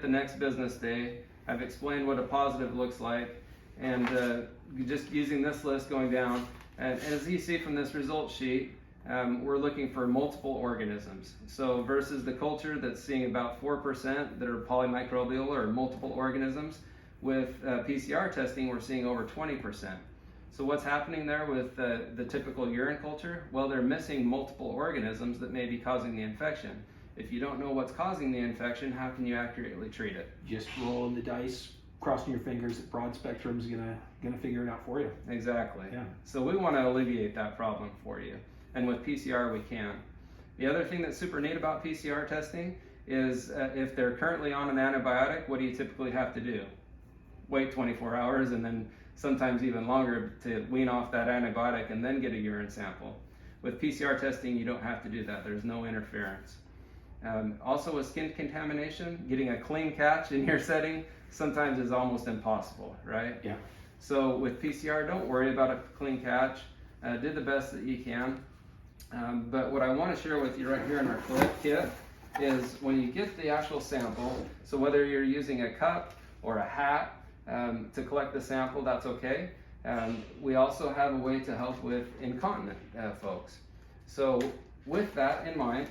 the next business day. I've explained what a positive looks like, and just using this list going down. And as you see from this result sheet, we're looking for multiple organisms. So versus the culture that's seeing about 4% that are polymicrobial or multiple organisms, with PCR testing we're seeing over 20%. So what's happening there with the typical urine culture? Well, they're missing multiple organisms that may be causing the infection. If you don't know what's causing the infection, how can you accurately treat it? Just rolling the dice, crossing your fingers that broad spectrum's gonna figure it out for you. Exactly. Yeah. So we want to alleviate that problem for you, and with PCR we can. The other thing that's super neat about PCR testing is if they're currently on an antibiotic, what do you typically have to do? Wait 24 hours and then sometimes even longer to wean off that antibiotic and then get a urine sample. With PCR testing, you don't have to do that. There's no interference. Also with skin contamination, getting a clean catch in your setting sometimes is almost impossible, right? Yeah. So with PCR, don't worry about a clean catch. Do the best that you can. But what I want to share with you right here in our kit is when you get the actual sample, so whether you're using a cup or a hat to collect the sample, that's okay. We also have a way to help with incontinent folks. So with that in mind,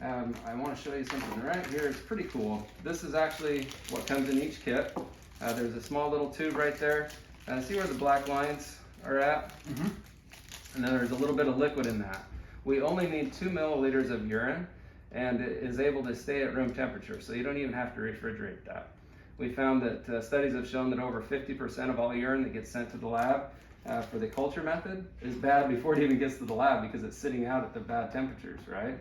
I want to show you something right here. It's pretty cool. This is actually what comes in each kit. There's a small little tube right there. See where the black lines are at? Mm-hmm. And then there's a little bit of liquid in that. We only need 2 milliliters of urine, and it is able to stay at room temperature, so you don't even have to refrigerate that. We found that studies have shown that over 50% of all urine that gets sent to the lab for the culture method is bad before it even gets to the lab because it's sitting out at the bad temperatures, right?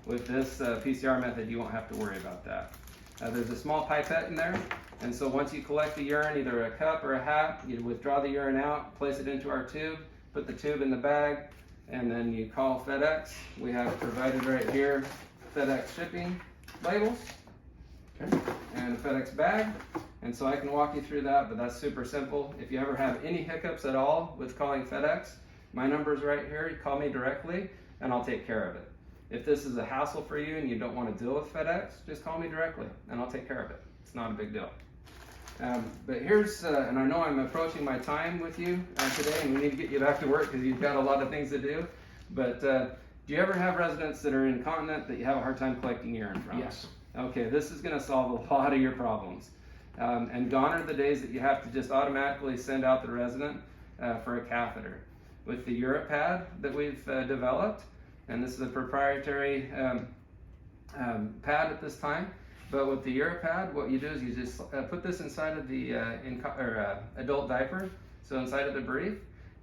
With this PCR method, you won't have to worry about that. There's a small pipette in there, and so once you collect the urine, either a cup or a hat, you withdraw the urine out, place it into our tube, put the tube in the bag, and then you call FedEx. We have provided right here FedEx shipping labels. Okay. And a FedEx bag, and so I can walk you through that, but that's super simple. If you ever have any hiccups at all with calling FedEx, my number's right here. You call me directly, and I'll take care of it. If this is a hassle for you and you don't want to deal with FedEx, just call me directly, and I'll take care of it. It's not a big deal. But here's, and I know I'm approaching my time with you today, and we need to get you back to work because you've got a lot of things to do. But do you ever have residents that are incontinent that you have a hard time collecting urine from? Yes. Okay, this is going to solve a lot of your problems. And gone are the days that you have to just automatically send out the resident for a catheter. With the UroPad that we've developed, and this is a proprietary pad at this time, but with the UroPad, what you do is you just put this inside of the adult diaper, so inside of the brief,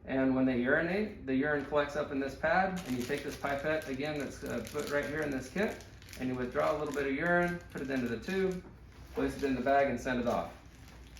and when they urinate, the urine collects up in this pad, and you take this pipette, again, that's put right here in this kit, and you withdraw a little bit of urine, put it into the tube, place it in the bag, and send it off.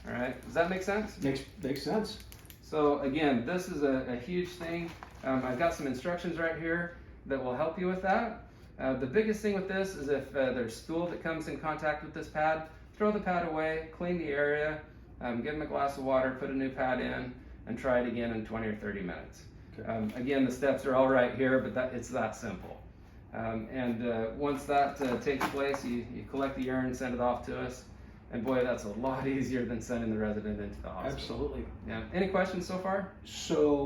All right, does that make sense? Makes sense. So again, this is a huge thing. I've got some instructions right here that will help you with that. The biggest thing with this is if there's stool that comes in contact with this pad, throw the pad away, clean the area, give them a glass of water, put a new pad in, and try it again in 20 or 30 minutes. Okay. Again, the steps are all right here, but it's that simple. Once that takes place, you collect the urine, send it off to us, and boy, that's a lot easier than sending the resident into the hospital. Absolutely. Yeah. Any questions so far? So